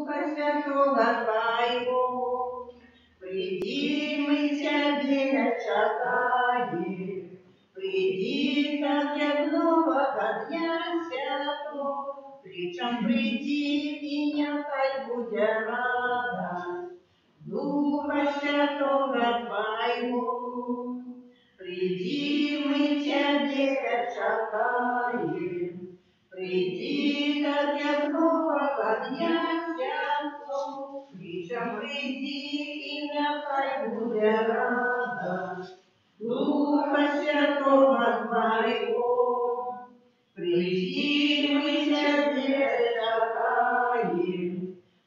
Духа Святого Твоего. Приди, мы Тебя чакаем, приди, как явного дня святого, причем приди, и някай буде радость Духа Святого Твоего. Приди, мы Тебя чакаем, приди, как явного дня святого, причем приди, и някай буде радость Духа Святого Твоего. Приди, мы Тебя чакаем,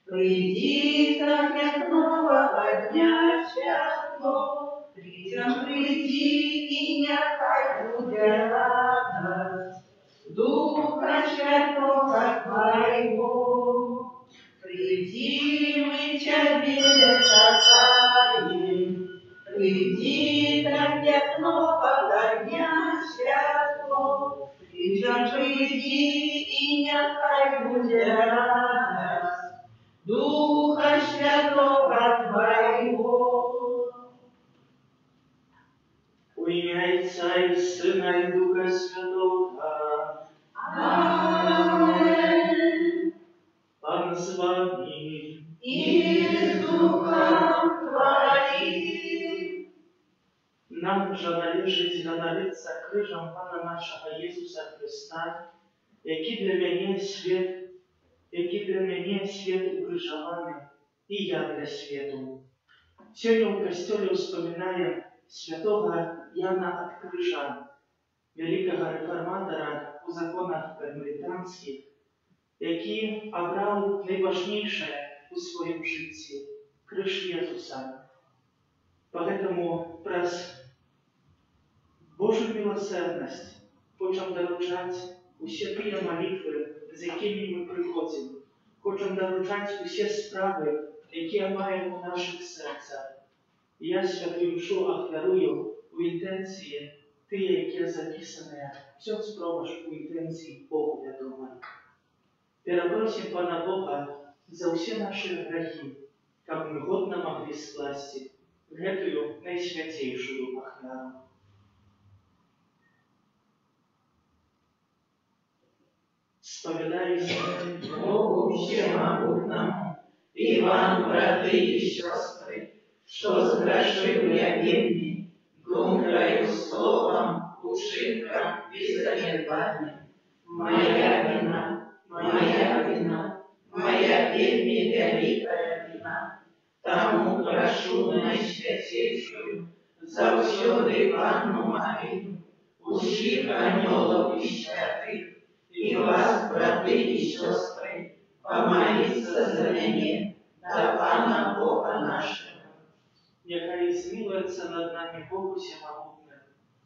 приди, как явного дня святого, причем приди, и някай буде радость Духа Святого Твоего. Приди, мы Тебя чакаем, приди, как явного дня святого, причем приди, и някай буде радость Духа Святого Твоего. Во имя Отца и Сына и Духа Святого. Аминь. Пан с вами. И с Духом Твоим. Нам же належить надалиться крижам Пана нашого Ісуса Христа, який для мене світ укрижований, і я для світу. Сьогодні у костелі вспоминаємо святого Яна от Крижа, великого реформатора у законах кармелітанських, який обрав найважніше у своєму житті – криж Єсуса. Поэтому праз Божью милосердность хочем доручать все те молитвы, з якими ми приходимо. Хочем доручать все справи, які маємо у наших серцях. І я святую душу оферую у інтенції ті, які записані, все спробуєш у інтенції Богу відомої. Перепросим Пана Бога за все наши грехи, как мы годно могли скласти в эту наисвятейшую охрану. Споведаюсь Богу Всемогутному и вам, браты и сестры, что сгрешил я вельми, думкою, словом, ушибком и занедбанием. Моя вина, моя вельми великая вина. Тому прошу наисвятейшую, завсёды Панну Марию, усіх анёлов и святых, и вас, браты и сестры, помолиться за меня, до Пана Бога нашего. Нехай смилуется над нами Богу Всемогутним,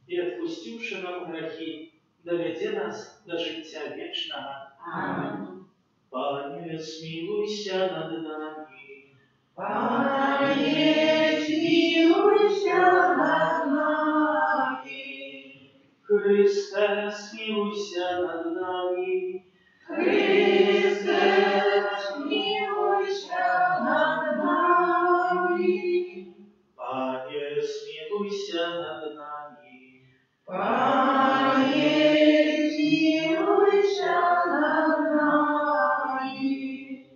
и отпустивши нам грехи, доведе нас до життя вечного. Аминь. Пане, смилуйся над нами. Пане, смилуйся над нами. Христе, смилуйся над нами. Христе, смилуйся над нами. Пане, смилуйся над нами. Пане, смилуйся над нами.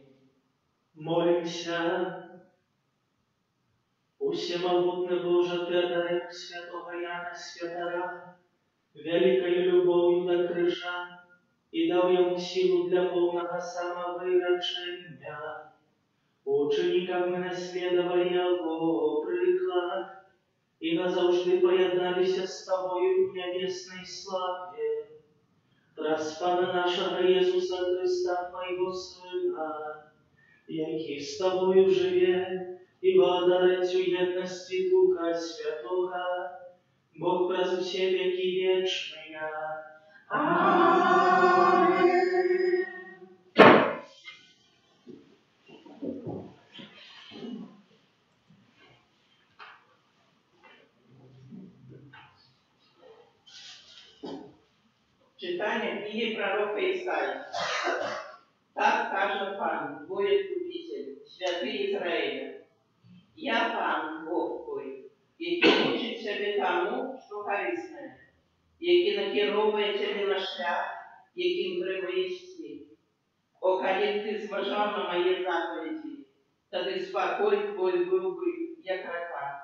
Молимся. У всемогутный Боже, Ты одарил святого Яна Святора великою любовью до крижа и дал ему силу для полного самовырачения. Ученикам мы наследовали его приклад и назавжди поєдналися с Тобою в небесной славе. Праз Пана нашего Иисуса Христа, Твоего Сына, який с Тобою живе, и благодарить у едности Духа Святого, Бог праз все веки вечные. Аминь. Читание книги пророка Исаии. Так каже Пан, твой Искупитель. святий Ізраїля. Я пан, Бог твій, який учить тебе тому, що корисне, який накеровує тебе на шлях, яким приводиш світ. О, коли ти зважав на мої заповіді, тоді спокой твій був би, як река,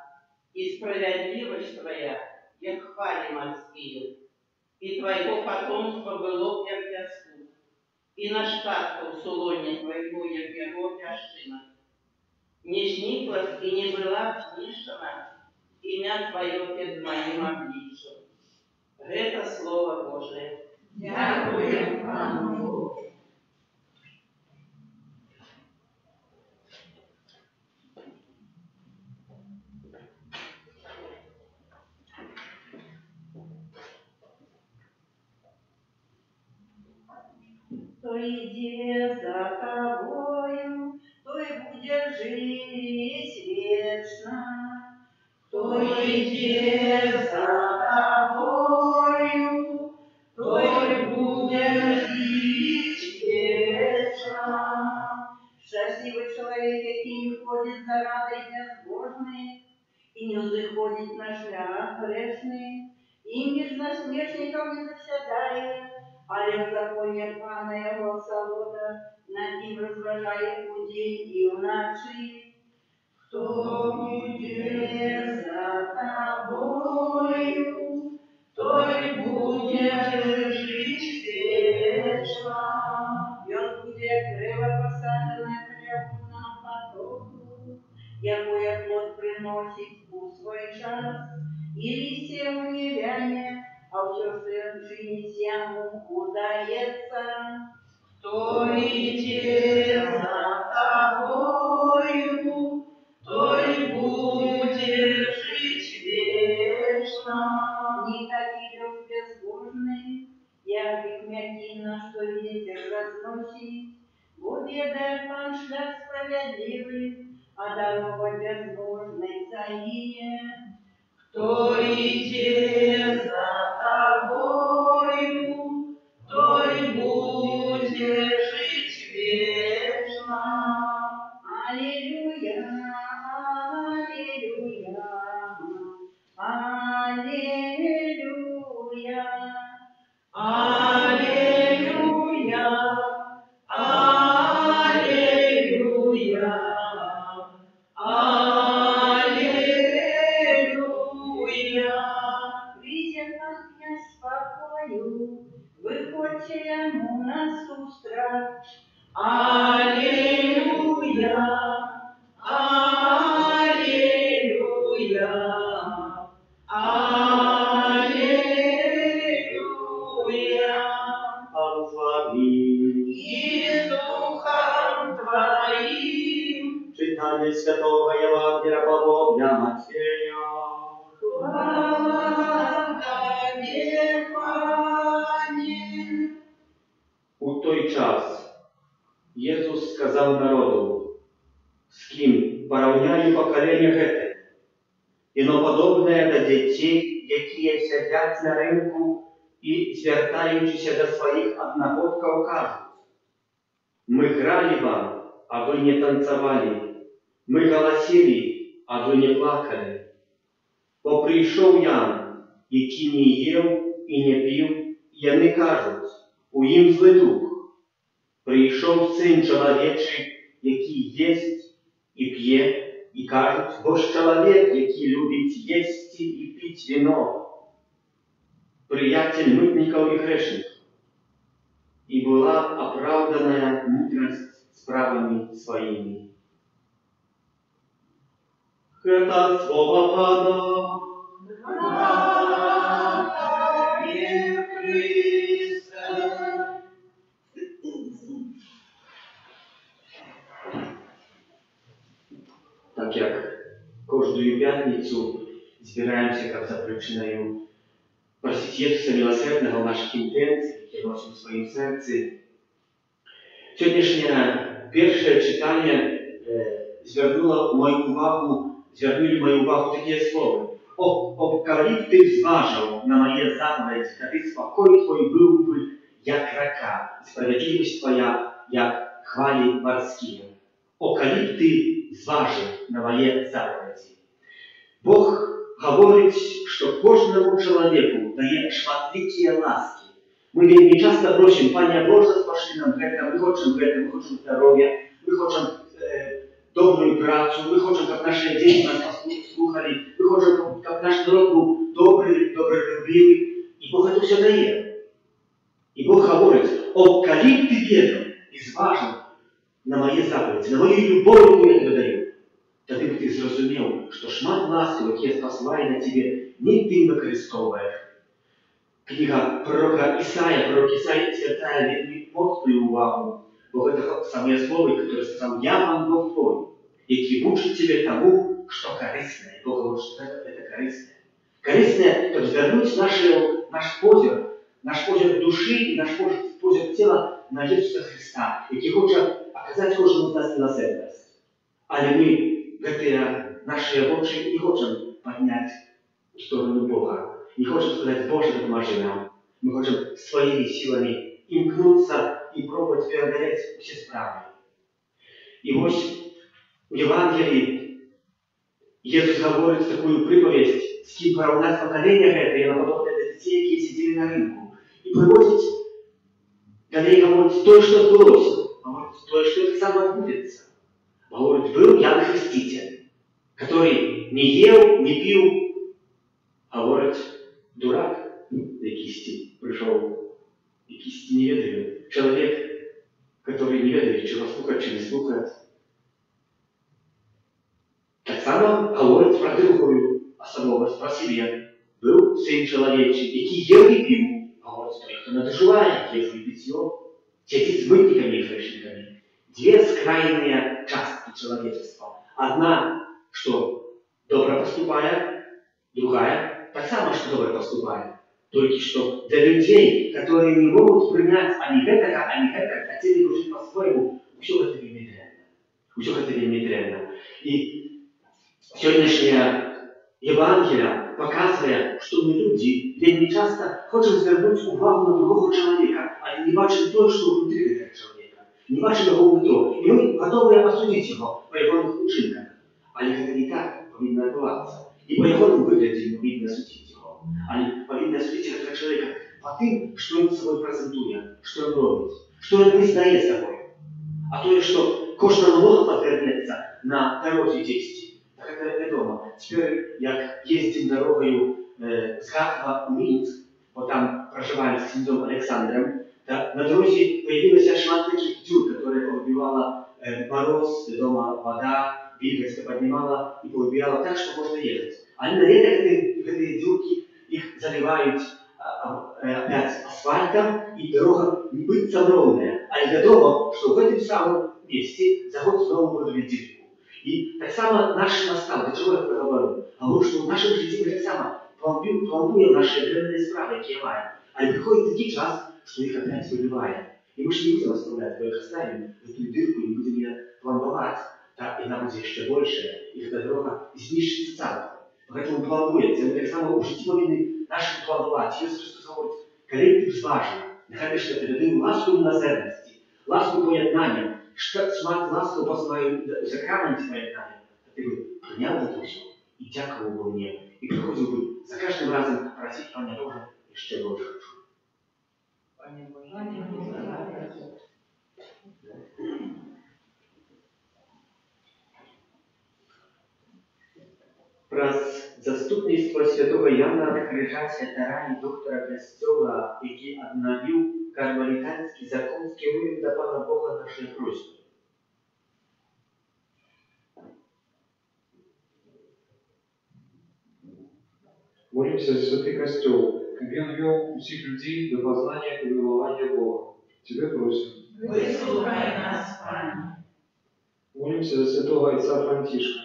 і справедливість твоя, як хвалі морські, і твоего потомства було, як пяску, і наштатка в солоні твоего, як його пящина. Не зниклась и не была знищена имя Твое перед моим обличием. Это Слово Божие. Дякую Пану. То иди за тобою, то и будешь жить вечно. То иди за тобою, то и будешь жить вечно. Счастливый человек, який не ходит за радой безбожной, и не заходит на шлях грешный, и между насмешников не заседает, але в законе Пана его свобода, над ним разважает у день и в ночи. Кто будет за тобою, то и будешь жить вечно. И он будет криво посаженное прямо на потоку, якое плод приносит у свой час, и листья ему не вянет, а все, что он чинит, ему удается. Кто идет за тобою, то и будешь жить вечно. Не такие лёг безбожный, як мякина, что ветер разносит, уведает Пан шлях справедливый, а дорога безбожной загинет. Кто идет за тобою, то и будешь жить вечно. Аллилуйя, аллилуйя, аллилуйя. Аллилуйя, аллилуйя, аллилуйя. Придет нам князь спокою, выходите ему насустрач. Аллилуйя, аллилуйя, аллилуйя. Благослови. И с Духом Твоим. Читание Святого Евангелия по Матфея. Слава Тебе, Пане. У той час Єсус сказав народу, з ким порівняю покоління гете, іно подобне до дітей, які сидять на ринку і, звертаючися до своїх одногодків, кажуть: «Ми грали вам, а ви не танцевали, ми голосили, а ви не плакали. Бо прийшов Ян, який не їв і не пив, і вони кажуть: у їм злий дух. Прийшов Син чоловічий, який єсть і п'є, і кажуть: бо ж чоловік, який любить їсти і пить вино, приятель митників і грешників. І була оправдана мудрость справами своими». Это слово Пана. Слава Тебе, Христе. Так як кожную п'ятницю збираємося, як за причиною просить Єсуса милосердного в наших інтенціях, які носимо в своїм серці. Сьогоднішнє перше читання звернули мою увагу такі слова: коли б ти зважив на моє заповіді, тоді спокій твій був би, як река, і справедливість твоя, як хвалі морські. калі б ты зважыў на мае заповеди. Бог говорить, что кожному человеку дает шматликие ласки. Мы вельмі часто просим, Пане Боже, спашли нам гэта, мы хочем здоровья, мы хочем добрую працу, мы хочем, как наши дети нас послухали, мы хочем, как наш народ был добрый, любивый, и Бог это все дает. И Бог говорит, калі ты ведал и зважил на мои заповеди, на мою любовь, я тебе даю, тады бы ты зразумеў, што шмат ласкаў, якія спаслалі на тебе, не ты выкарыстоўваеш. Книга пророка Исаия звяртае вельмі моцную увагу, бо гэта самыя словы, которые сказал «Я вам Бог твой», які вучыць тебе тому, что корыстное. Бог говорит, что это корыстное. Корыстное, каб звярнуць наш позір души и наш позір тела на Иисуса Христа, які хоча оказать кожному з нас милосердность. Але мы гэтыя наши вочы не хочам поднять в сторону Бога. Не хочам сказать, Боже, допоможи нам. Мы хочам своими силами имкнуться и пробовать преодолеть все справы. И вот в Евангелии Иисус говорит такую приповесть, с кем поравнать поколение это, и наподобие до детей, которые сидели на рынку. И приводит, далее говорит, то, что отбылось, говорит, то, что это само отбудется. Говорит, был Ян Креститель, который не ел, не пил, а говорит, дурак, якийсь пришел, якийсь не ведает, человек, который не ведает, чего слухать, чего не слухать. Так само говорит про другую особливость, про себе. Был сын человечий, який ел и пил, а говорит, что их надоживает, ел и питье, сидит с мытниками и грешниками. Две скрайные части человечества. Одна, что добро поступает, другая, так само, что добро поступает. Только что для людей, которые не могут принять они это, хотели бы жить по-своему, все это вельми дрянно. Все это вельми дрянно. И сегодняшняя Евангелие показывает, что мы люди вельми часто хотим звернуть увагу на другого человека, а не бачим то, что внутри этого человека. Не бачим его внутри. И мы готовы осудить его по его учинкам. Але это не так повинно отбываться. И по его выгляде мы повинны осудить его. Они повинны осудить этого человека по тем, что он собой презентует, что он робит, что он признает собой. А то, что кожна нога подвернется на дороге десяти. Так это дома. Теперь, як ездим дорогою с Харькова в Минск, вот там проживали с князем Александром, да, на дороге появилась шмат таких дюр, которые повыбивала мороз, дома вода, Вильготска поднимала и повыбивала так, что можно ехать. Они на этой дюрки их заливают опять асфальтом, и дорога не будет ровная. А из дома, что в этом самом месте за год снова будут дырку. И так само наш настал, до чего я это говорю? Говорю, что в нашем жизни мы так само плануем наши древние справы, какие маем. А приходит такой час, что их опять выливаем. И мы же не будем оставлять, мы их оставим в эту дырку и не будем ее плановать, да, и нам будет еще больше, и эта дорога знищится целиком. Поэтому плануется, мы так само в житті повинні нашим планувати. Иисус Христос говорить, коли ти зважив, нехай ти що передаю ласку милосердності, ласку поєднання, шмат ласку посилаю у сакраменті поєднання, а ти би прийняв це все і дякував би мені, і приходив би за кожним разом просити, Пане Боже, і ще Боже хочу. Пане Боже, Праз заступніцтва святого Яна ад Крыжа святара і доктора Касцёла, які аднавіў кармалітанскі закон, скіруем да Пана Бога нашай просьбы. Молимся за святый Костел, как он вел всех людей до познания и милования Бога. Тебе просим. выслухай нас, Пане. Молимся за святого отца Франтишка,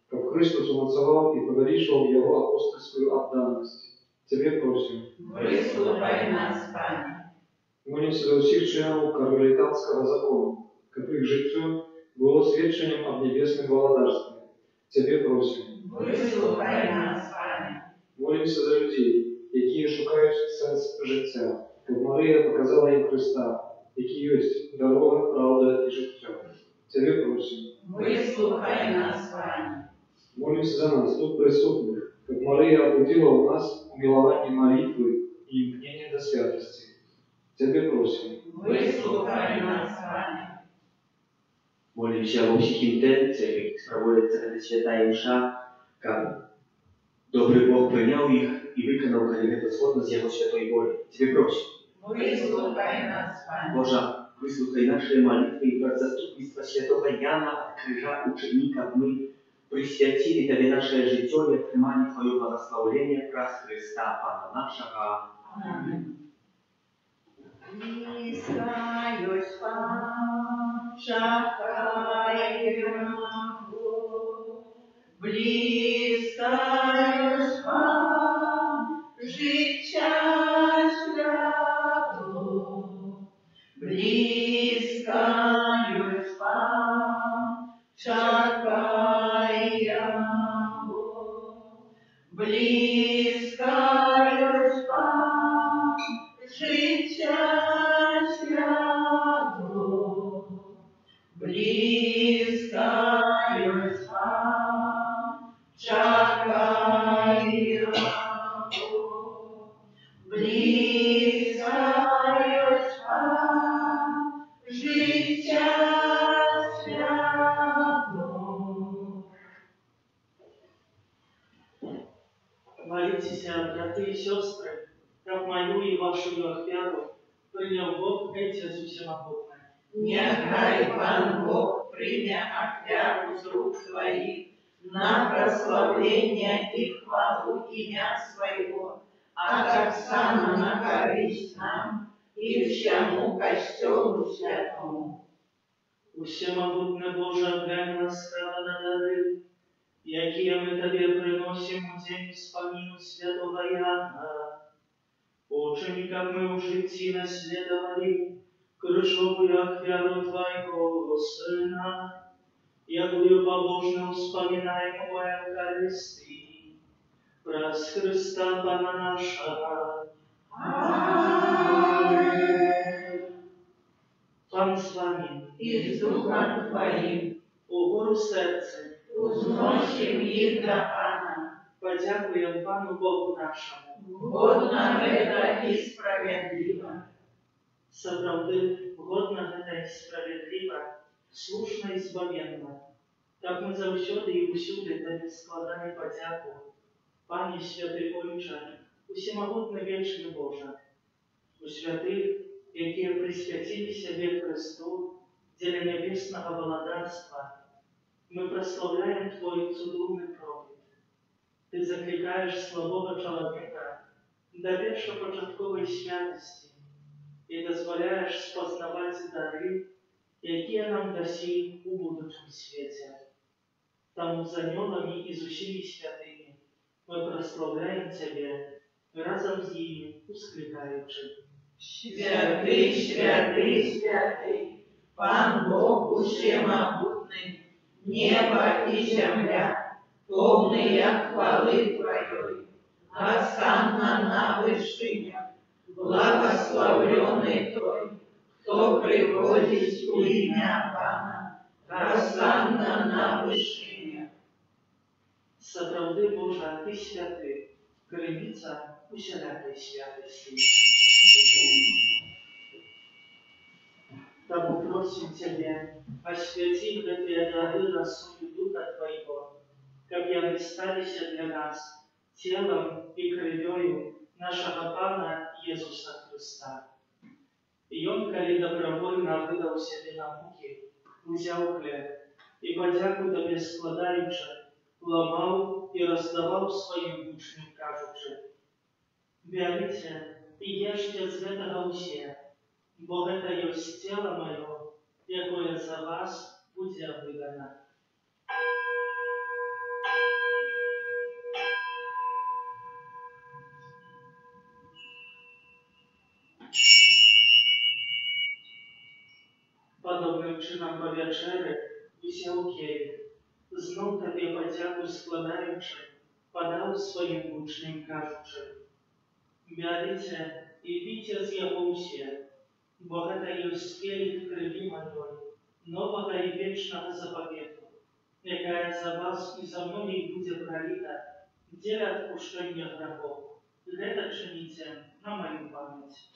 как Христос умацовал и повеличивал его апостольскую отданность. Тебе просим. Выслухай нас, Пане. Молимся за всех членов кармелитанского закона, как их житие было свідченням об небесном володарстве. Тебе просим. Выслухай нас, Пане. Молимся за людей, які шукають сенс життя, як Марія показала їм Христа, який є дорога, правда і життя. Тебе просим. Выслухай нас, Пане. Молимся за нас, тут присутных, как Мария обудила у нас умилование молитвы и имкнение до святости. Тебе просим. Выслухай нас, Пане. Молимся во всех интенциях, jak sprawujется эта святая мша, как добрый Бог принял их и выконал, как это сходно с Его святой волей. Тебе просим. Выслухай нас, Пане. Боже, выслухай наши молитвы и про заступництво святого Яна от крыжа учеников мы присвятили Тебе наше житие и отримали Твое благословение праз Христа, Пана нашего. Аминь. Близкою шагаю, близкою життя святу, близкою чекаємо, близкою життя святу, близкою чекаємо, близкою життя святу. Молитесь, браты и сестры, как мою и вашу веру принял Бог эти всемогутные. Нехай Пан Бог прийме офяру з рук Твоих на прославление и хвалу имя Своего, а так само на користь нам и всему Костелу Святому. Всемогутный Боже, глянь ласкаво на дары, якие мы Тебе приносим у день вспомину святого Яна. Ученикам мы в житии наследовали крышовую офяру Твоего Сына, якую побожно вспоминаем в Евхаристии, праз Христа Пана нашего. Аминь. Пан с вами, И с Духом Твоим угору сердце, узносим их до Пана. подякуем Пану Богу нашему. Годно это и справедливо. Справды, годно это и справедливо, слушно и збавенно. Так мы завсёды и усюди Тебе складаем подяку. Пане святый Отче, усемогутный вечный Боже, у святых, які присвятили себе Христу для небесного владарства, мы прославляем Твой цудовный проповедь. Ты закликаешь слабого человека до першопочатковой святости и дозволяешь спознавать дары, якія нам дасі у будущем свете. Тому за анёлами и з усіми святыми мы прославляем Тебе, разом з ними ускликаючи. Святый, святый, святый, Пан Бог всемогутный, небо и земля, полные хвалы Твоей, осанна на вышинях, благословленный Той, кто приходит у имя Пана, осанна на вышинях. Справды, Боже, Ты святый, криниця усілякої святості. Тому просим Тебе, освяти эти дары росою Духа Твоего, как яны сталися для нас телом и кровью нашего Пана Иисуса Христа. И Он, коли добровольно выдал себе на муки, взял хлеб и подяку Тебе складаючи, ламав и раздавал своим учням, кажучи: «Берите и ешьте з этого все, бо это есть тело мое, якое за вас будет выдано». Подобним чином по вечері взяв келих, знов Тобі подяку складаючи, подав своїм учням, кажучи: «Берите и пийте з його все, бо это есть келих крови моей, нового и вечного заповета, якая за вас и за многих будет пролита, для отпущения грехов. Это чините на мою память.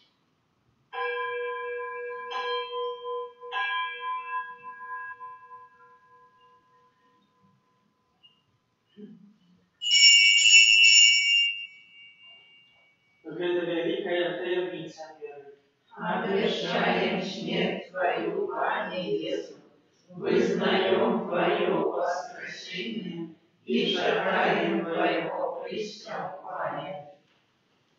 Это великая таемница веры. Обещаем смерть Твою, Пане Иисус, вызнаем Твое воскресение и шагаем Твоего преступления.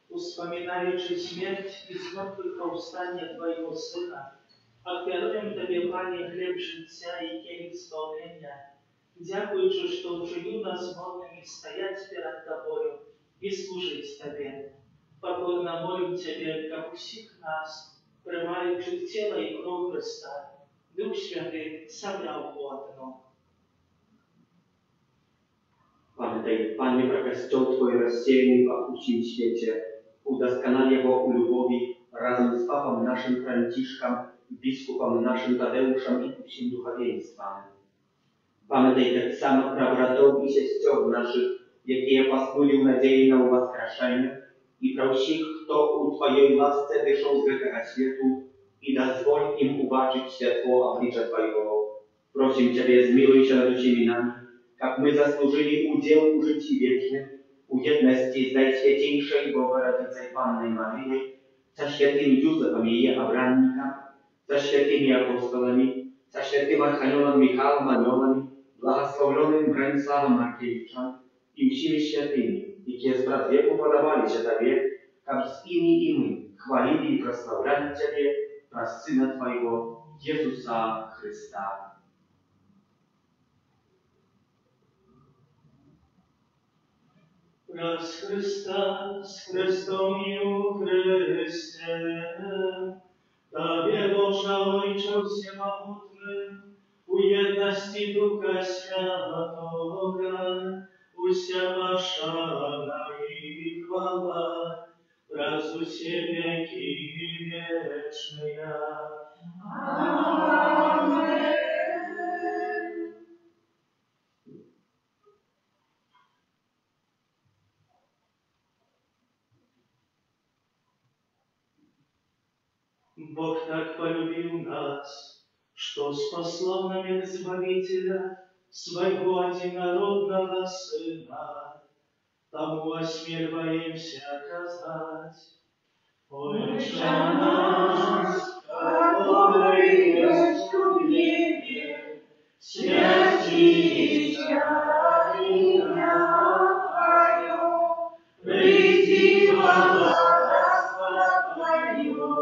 Успоминаючи смерть и змертвых Твоего Сына, отвернем Тебе, Пане, хлеб життя и келих збавлення, дякуючи, що вчинив нас вольними стоять перед Тобою и служить Тебе. Покорно молим Тебе, как усіх нас, приймаючи тело и кровь Христа, Дух Святый собрал воодно. Pamiętaj, Panie, про Kościół Twój rozsiejaný po всім świecie, udoskonal Jego u lubowi razem z Papą naszym Franciszkiem, biskupem naszym Tadeuszem i всім duchowieństwem. Pamiętaj tak samo про братов i сестер naszych, jakie поснули в надії на воскрешение, i про всіх, хто у Твоей ласce вышел z этого światu i дозволь им убачить światło обличия Твоего. Просим Ciebie, zmiłuj się nad всеми нами, как мы заслужили удел у życi wiecznych, u jedności z Najświętейшей Bogorодицей Panной Maryjой, со świętym Józefem jej obrannikiem, со świętymi apostolami, со świętym Archaniołem Michałem Aniołami, błogosławionym Bronisławem Markiewiczem i всеми świętymi, jakie z brat wieku podobali się Tobie, как z nimi i my chwalili i prosławiali Ciebie przez Syna Twojego, Jezusa Chrysta. Раз Христа с Христом и у Христе, Тебе, Боже, Ojcze Всемогутny, у jedności Ducha Świętego, usia Wasza i chwała, raz u Ciebie i wieczny. Amen. Бог так полюбил нас, что спаслал нам Избавителя, Своего единородного Сына. Тому осмеливаемся оказать. Отче наш, который есть в небе, святится имя Твое, приди во Царство Твое,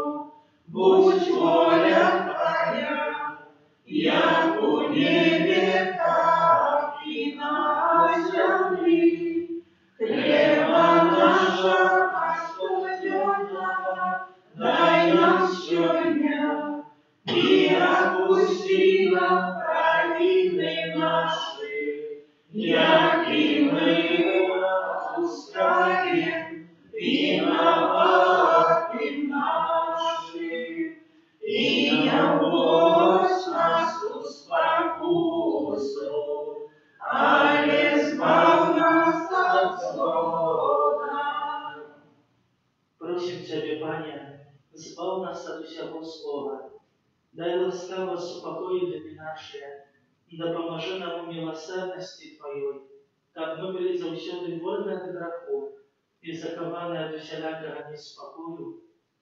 будь воля Твоя, як у небе, так и на земле. Хлеба нашего насущного дай нам сегодня, и отпусти нам провины наши, як и мы отпускаем виноватым нашим. И не вводь нас в спокусу, але избавь нас от злого. Просим Тебя, Пане, збав нас от всего злого. Дай ласкаво супокоить души наши, да поможи нам в милосердности Твоей, как мы были завсёды вольны от греху и закованы от всякого неспокою,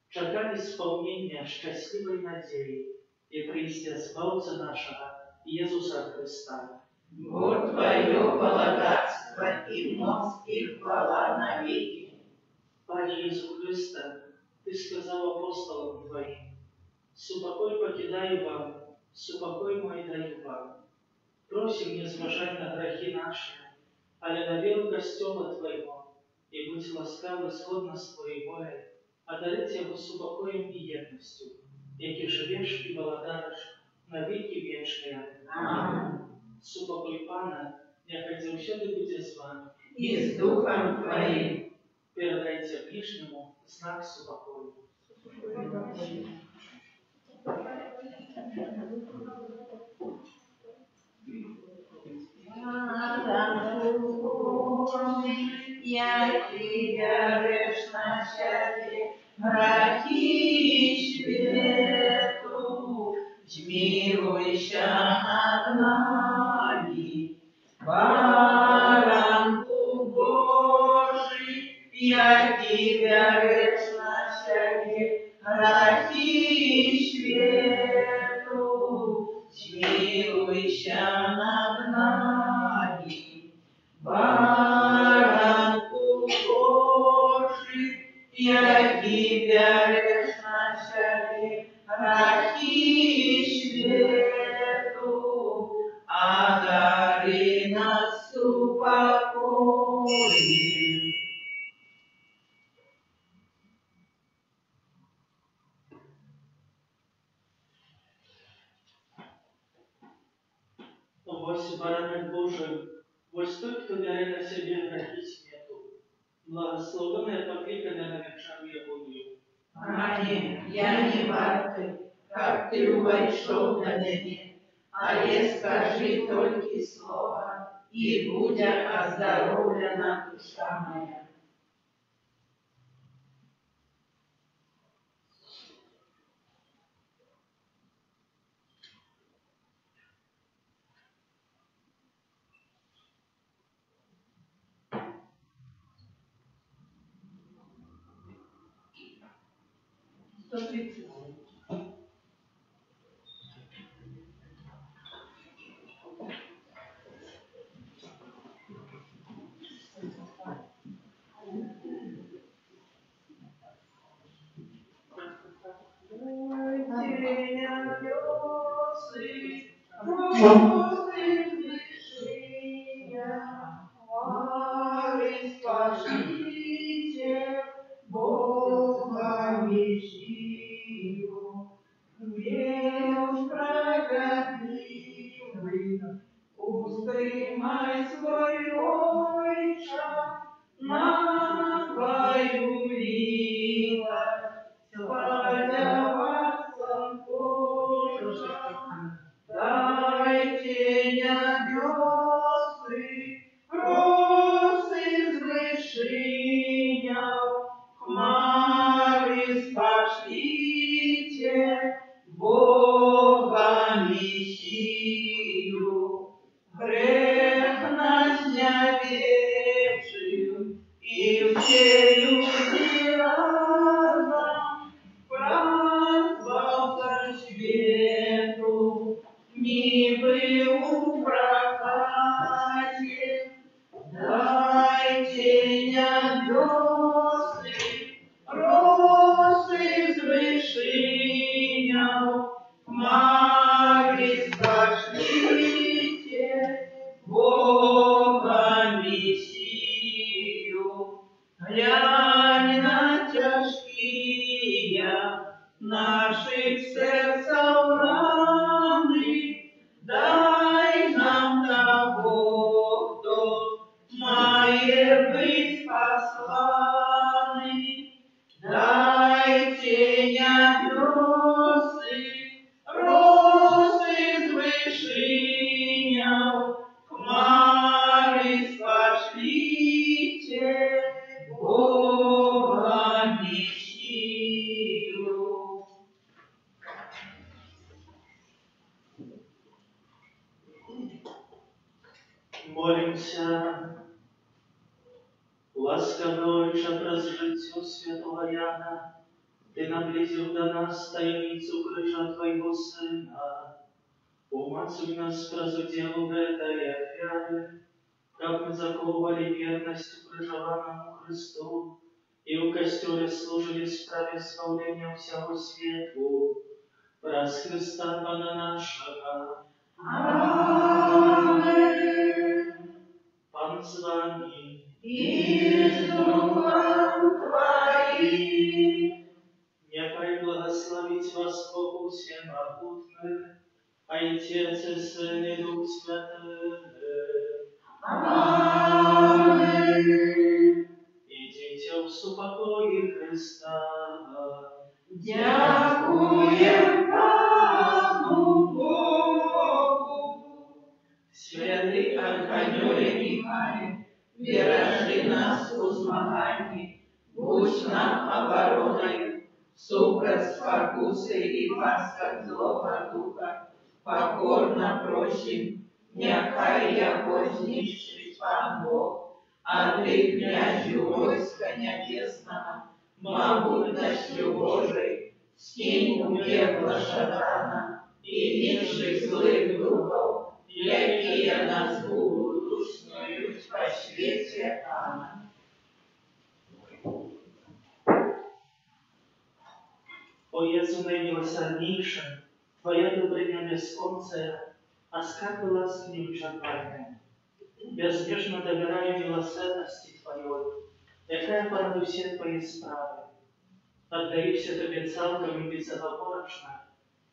чекали исполнения счастливой надеи и прийти Збавца нашего, Иисуса Христа. Вот Твое богатство и мощь и хвала навеки. Пане Иисус Христе, Ты сказал апостолам Твоим: «Супокой покидаю вам, супокой мой даю вам». Просим, не зважай на грехи наши, але на веру Костела Твоего, и будь ласкавы сходно с Твоей волей, одарить Его супокоем и едностью, яки живешь и благодаришь на веки вечные. Аминь. Супокой Пана, нехай завсёды будет с вами. И с Духом Твоим. Передайте ближнему знак супокою. Божий, я тебя грешна счастье, грехи свету, смилуйся над нами. Баранку Божий, я тебя грешна счастье, грехи свету, смилуйся над нами. Баранку Божий, я тебя грешна счастье, грехи свету, одари нас упокоем. Вось баранок Божий, вось той, кто бере на себе грехи свету. Благословенная, покликанная на вечеру Ягонию. Пане, я не варты, как ты войшов на небе, а я скажи только слово, и будет оздоровлена душа моя. Спасите Бога Мессию, гнев справедливый, устымай свой Отче на твою милость, спадя вас Божия. Дайте небесы, росы из вышиня, хмары спошлите Бога Мессию, грех нас не ведший, и все люди разом прозвался свету. Не был прокате, дайте небесы, росы из вышиня, хмары спошлите Бога Мессию. Глянь на тяжкие наших сердцев раны, дай нам того, кто має быть посланный. Дайте небесы, росы из вышиня, хмары спошлите Бога Мессию. Молимся. Ласковый Отче, праз життю святого Яна, Ты наблизил до нас таємницю крижа Твоего Сына. Умацуй нас праз уделу в этой офяре, как мы заковывали верностью крыжованному Христу и у костёре служили справе исполнения всего свету. Праз Христа Пана нашего. Аминь. Пан с вами. И с Духом Твоим. Нехай благословить вас Богу всемогутный, Отец и Сын и Дух Святый. Аминь. Идите в супокое Христа. Дякуем Пану Богу. Святый святий Архангеле Михайле, бережи нас у змаганні, будь нам обороною, супроть спокуси і пасток злого духа, покорно просим, нехай його знищить Пан Бог, а ти, князю войска небесного, могутностью Божией, скинь у пекла шатана и інших злых духов, які нас будуть уснують по світі. Амінь. O Jezu najmilosrdniejszy, Twoja dobrynia bezkońca, a skarby łaski niewyczerpalne. Безмежно доверяю милосердности Твоей, якая понад все Твои справы. Отдаюся Тебе цалком и безоговорочно,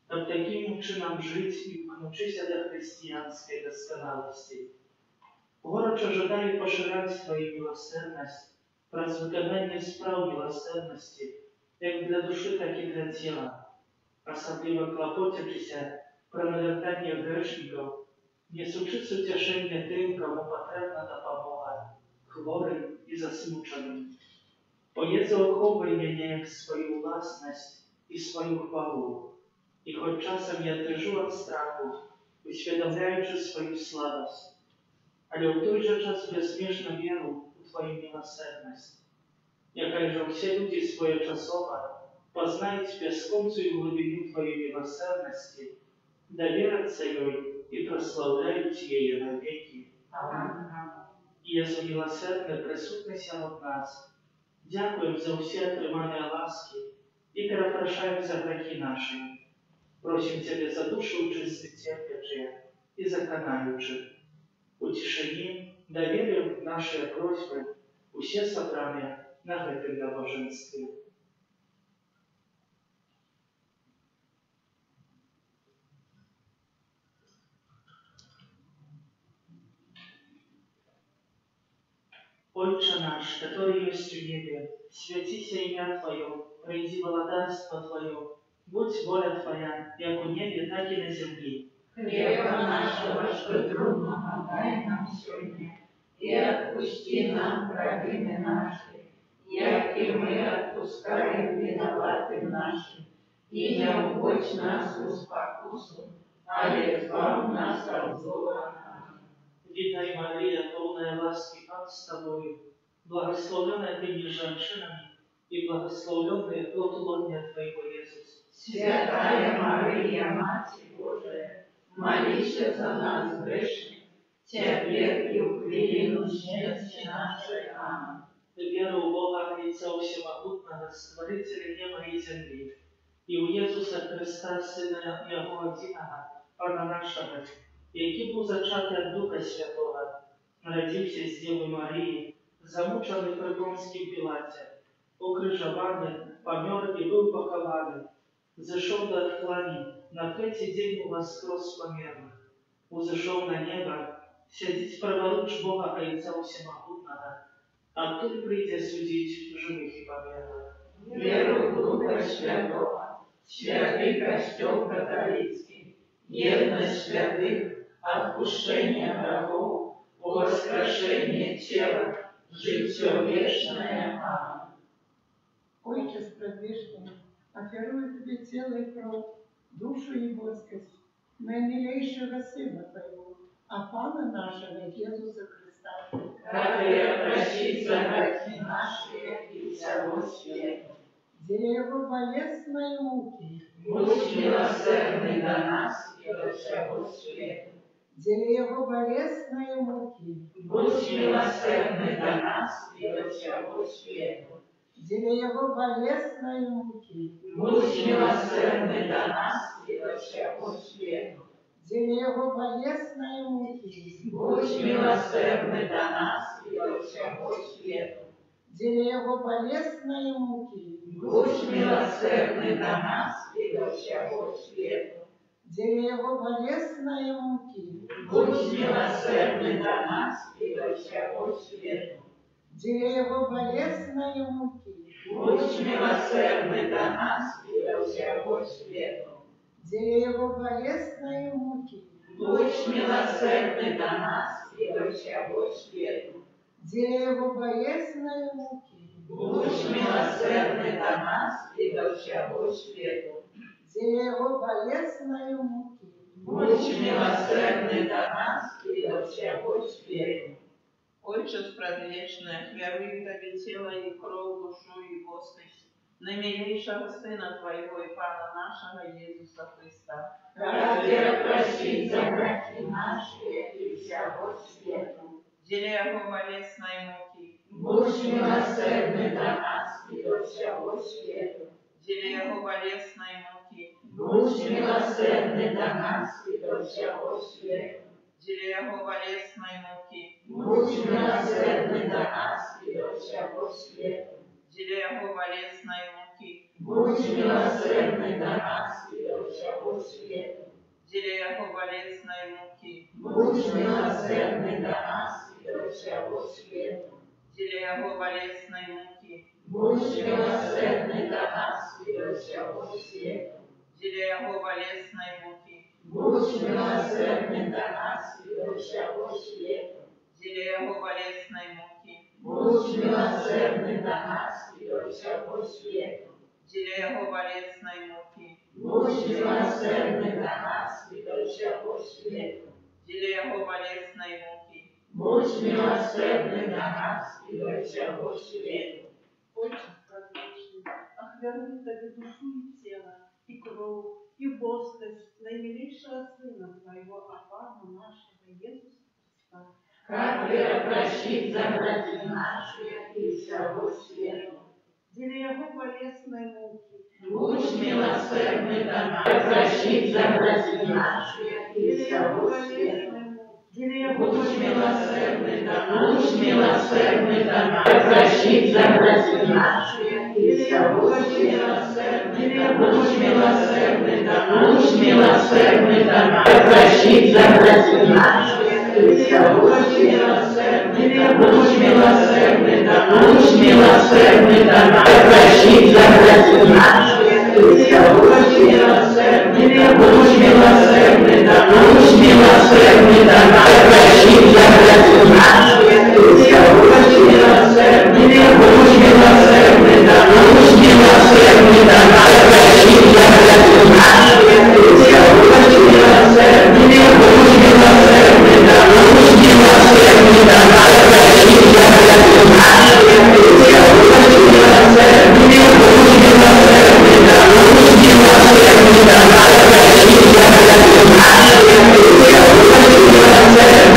как таким чином жить и вкнучися до христианской досконалости. Горячо жадаю поширать Твою милосердность, праз виконання справ милосердности, як для души, так і для тіла, особливо клопотячися про навертання грешників, несучи утешення тим, кому потрібна допомога, хворим і засмученим. О Єзу, оховай мене в свою власність і свою хвалу, і хоч часом я дрижу від страху, усвідомляючи свою слабость, але в той же час безмежно віру у Твою милосердність, яка же всі люди своєчасово познають безконцую глибину Твоєї милосердності, довіряться їй і прославляють її навеки. Єзу милосердний, присутний серед нас, дякуємо за всі отримані ласки і перепрошаємо за грехи наші. Просим Тебе за душу чистых терпящих и заканающих. У тишине доверим наши просьбы все собрания на этом набоженстве. Отче наш, который есть в небе, святися имя Твое, приди владарство Твое, будь воля Твоя, як у небе, так и на земле. Хлеба нашего, что трудного, дай нам сегодня, и отпусти нам провины наши, як и мы отпускаем виноватым нашим, и не вводь нас в спокусу, але избавь нас от зла. Витай, Мария, полная ласки, Пан с Тобою, благословенная Ты между женщинами, и благословенный плод лона Твоего, Иисус. Святая Мария, Матерь Божия, молись за нас грешных, теперь и в хвилину смерти нашей. Аминь. Веру в Бога, Отца Всемогутного, Створителя неба и земли, и у Иисуса Христа, Сына Его Одиного, Пана нашего, який був зачатий від Духа Святого, родився з Діви Марії, замучений при Понтськім Пілаті, укрижований, помер і був похований, зайшов до отклані, на третій день воскрес померлих, узайшов на небо, сидить праворуч Бога Отця Всемогутного, а тут прийде судить живих і померлих. Веру в Духа Святого, святый Костел католицкий, едность святых, отпущение грехов, воскрешение тела, житье вечное. Аминь. Отче сподвижный, оферую Тебе тело и кровь, душу и воскрес наимилейшего Сына Твоего, а Пана нашего Иисуса Христа, Который простит за грехи наши и всего света. где Его болезненные муки, Будь милосердный до нас и до всего света. где Его болезненные муки, Будь милосердный до нас и до всего света. где Его болезненные муки, Будь милосердный до нас и до всего света. где Его болезненные муки, Будь милосердный до нас и до всего света. где Его болезненные муки, Будь милосердный до нас и до всего света. где Его болезненные муки, Будь милосердный до нас и до всего света. где Его болезненные муки, Будь милосердный до нас и до всего света. где Его болезненные муки, Будь милосердный до нас и до всего свету. Делая его болезненные муки, Будь милосердный до нас и до всего свету. делая его болезненные муки, Будь милосердный до нас и до всего свету. Отче предвечный, верую в Тебе тело и кровь, душу и воскрес, наимилейшего Сына Твоего и Пана нашего Иисуса Христа. Ради просить за грехи наши и всего свету. Деля его болезненной муки, Будь милосердный до нас и до всего свету. деля его болезненной муки, Будь милосердный до нас и до всего свету. деля его болезненной муки, Будь милосердный до нас и до всего свету. деля его болезненной муки, Будь милосердный до нас и до всего свету. деля его болезненной муки, Будь милосердный до нас и до всего свету. деля его болезненной муки, Будь милосердный до нас и до всего свету. деля его болезненной муки, Будь милосердный до нас и до всего свету. деля его болезненной муки, Будь милосердный до нас и до всего свету. деля его болезненной муки, Будь милосердный до нас и до всего свету. деля его болезненной муки, Будь милосердный до нас и до всего свету. Отче предвечный, охверни Тебе душу и тело, и кровь, и воскрес наимилейшего Сына Твоего, а Пана нашего Иисуса Христа. Как прощить за грехи наши и всего свету. Деля его болезненной муки, Будь милосердный до нас, прощить за грехи наши и всего свету. Будь милосердный до нас, будь милосердный до нас, прощить за грехи наши и всего свету. Будь милосердный до нас, будь милосердный до нас, прощить за грехи наши и всего свету. Будь милосердный до нас, будь милосердный до нас, прощить за грехи наши и всего свету. Будь милосердный до нас, будь милосердный до нас, прощить за грехи наши и всего свету. Будь милосердный до нас, будь милосердный до нас, прощить за грехи наши и всего свету. Будь милосердный до нас, будь милосердный до нас, прощить за грехи наши и всего свету. Будь милосердный до нас, будь милосердный до нас, прощить за грехи наши и всего свету.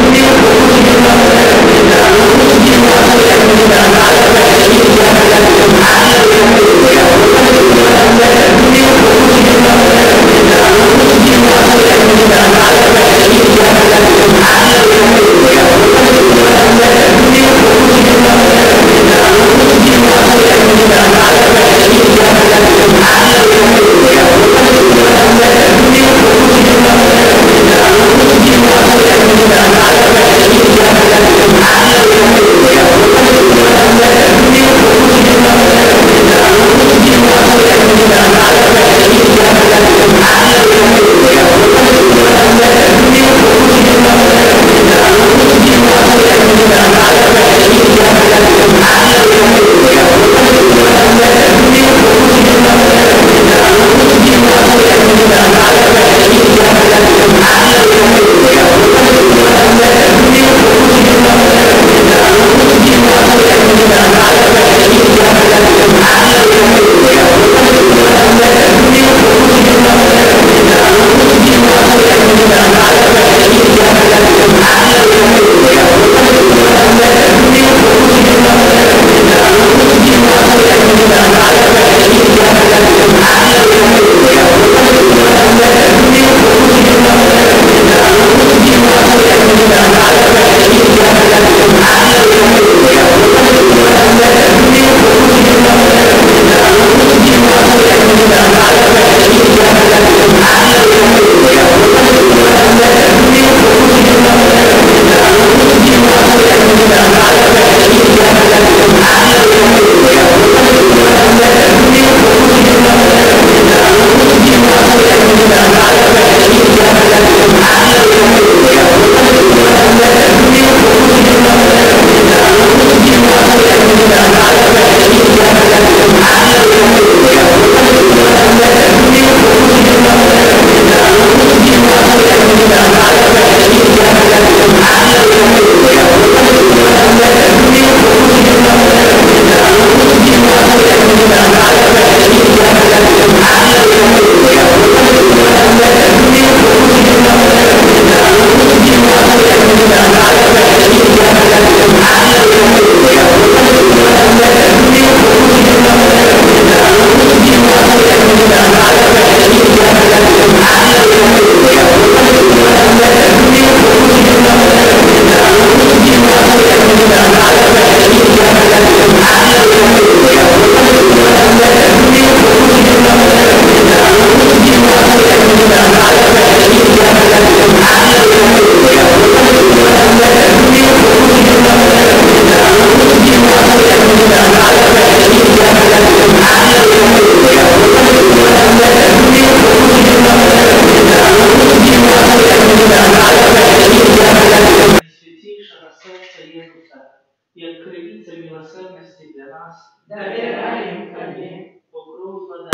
як кривиця милосердності для нас, доверяем Тебе. покров вода.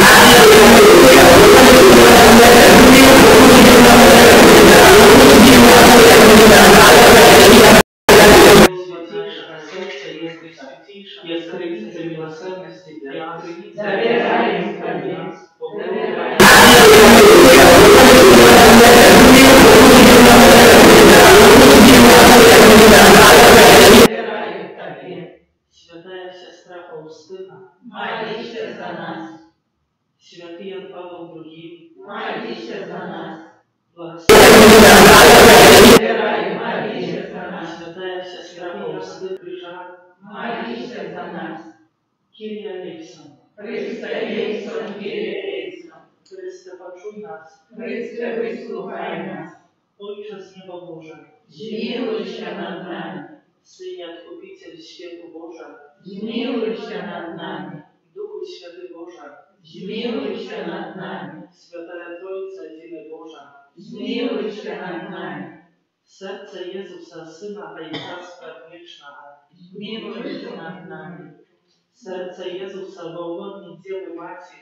Як кривиця милосердності для нас, Доверяем Тебе. Доверяем. Святая сестра Фаустина, Молись за нас. святий Ян Павел II, Молись за нас. благословенная Доверяем. Молись за нас. святая сестра Фаустина, Крижа, Молись за нас. Кирия Александр, Христе Єйсон, Кирие Єйсон. Христе, почуй нас, Христе, вислухай нас. Отче з неба Боже, Змилуйся над нами. Сині Откупитель світу Божа, Змилуйся над нами. Духу Святий Божа, Змилуйся над нами. Святая Троїця, Єдине Божа, Змилуйся над нами. Серце Єзуса, Сина Айка Предвічного, Змилуйся над нами. Серце Єзуса, Богородні Діви Матері,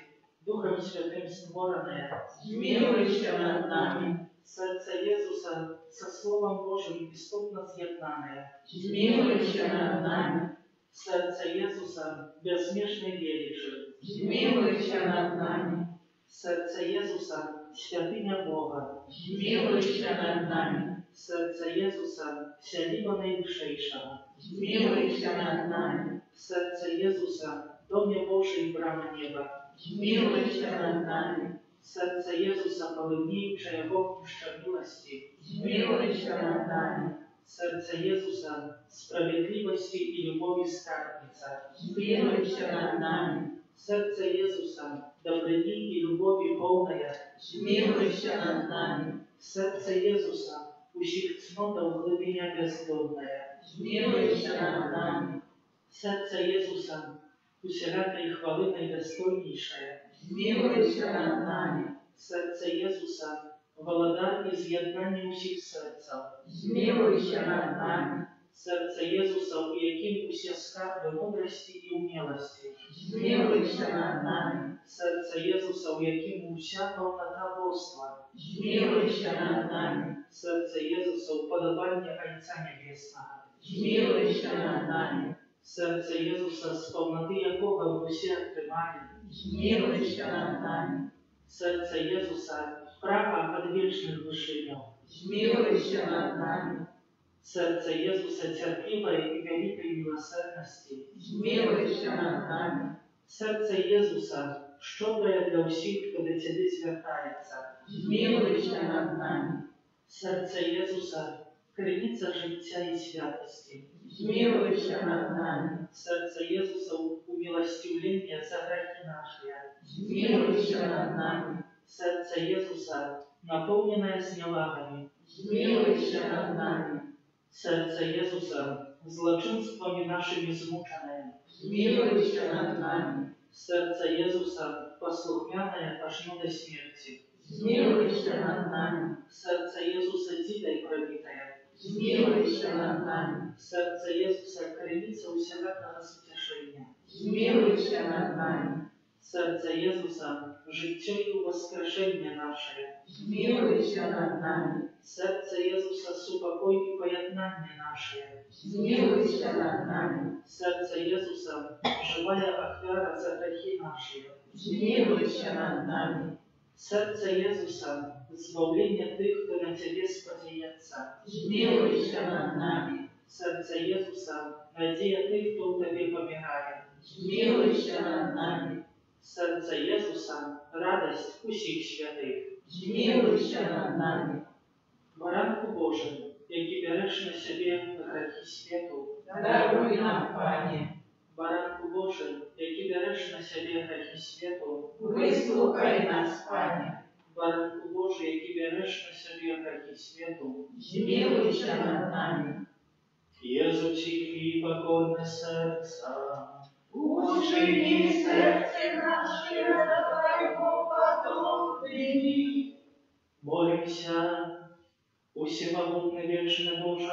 Духом Святим створене, Змилуйся над нами. Серце Єзуса со Словом Божим істотно з'єднане, Змилуйся над нами. Серце Єзуса безміжне вірячи, Змилуйся над нами. Серце Єзуса святиня Бога, Змилуйся над нами. Серце Єзуса сядіба найвищейшого, Змилуйся над нами. Серце Єзуса дом'я Божий брама неба, Змилуйся над нами. Серце Єзуса поливніюче вогнище милості, Змилуйся над нами. Серце Єзуса справедливості і любові скарбниця, Змилуйся над нами. Серце Єзуса доброти і любові повне, Змилуйся над нами. Серце Єзуса усіх цнота углублення бездонне, Змилуйся над нами. Серце Єзуса усіляка і хвали найдостойніше, Змилуйся над нами. Серце Єзуса володар і з'єднання усіх серців, Змилуйся над нами. Серце Єзуса, у яким усі скарби мудрості і умілості, Змилуйся над нами. Серце Єзуса, у яким уся повнота Божства, Змилуйся над нами. Серце Єзуса, уподобання Айця Небесного, Змилуйся над нами. Серце Єзуса, з повноти якого в усі отримали, Змилуйся над нами. Серце Єзуса, права одвічних вишинів, Змилуйся над нами. Серце Єзуса, терпливої і великої милосердності, Змилуйся над нами. Серце Єзуса, щодре для усіх, хто до Тебе звертається, Змилуйся над нами. Серце Єзуса, криниця життя і святості, Змилуйся над нами. Серце Єзуса, умилостивлення за грехи наші, Змилуйся над нами. Серце Єзуса, наповнене снявагами, Змилуйся над нами. Серце Єзуса, злочинствами нашими змучене, Змилуйся над нами. Серце Єзуса, послухняне аж до смерті, Змилуйся над нами. Серце Єзуса, дітей пробитає, Змилуйся над нами. Серце Єзуса, криниця усілякого утішення, Змилуйся над нами. Серце Єзуса, життя і воскрешення наше, Змилуйся над нами. Серце Єзуса, супокой і поєднання наше, Змилуйся над нами. Серце Єзуса, живая охвяра за грехи наші, Змилуйся над нами. Серце Єзуса, збавлення тих, хто на Тебе сподіється, Змилуйся над нами. Серце Єзуса, надія тих, хто у Тебе помирає, Змилуйся над нами. Серце Єзуса, радость усіх святих, Змилуйся над нами. Баранку Божий, який береш на себе грехи світу, Даруй нам, Пане. Баранку Божий, який береш на себе грехи світу, Вислухай нас, Пане. Баранку Божий, який береш на себе грехи світу, Змилуйся над нами. Єзучі покорне серця, Учини серце наше до Твоего подобными. молимся, усемогутный вечный Боже,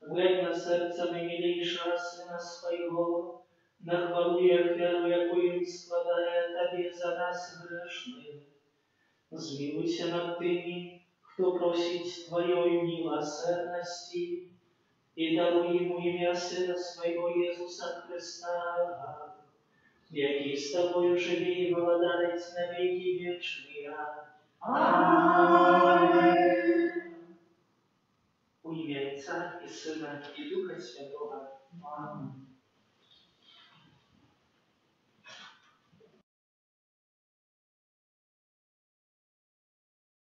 Глянь на серце наймилейшего Сына Своего, на хвалу и оферу, якую Он складає Тобі за нас грешних. Змилуйся над тими, кто просит Твоей милосердности, и даруй ему имя Сына Своего Иисуса Христа, який с Тобою живи и владарит на веки вечные. Аминь. У имя Отца и Сына и Духа Святого. Аминь.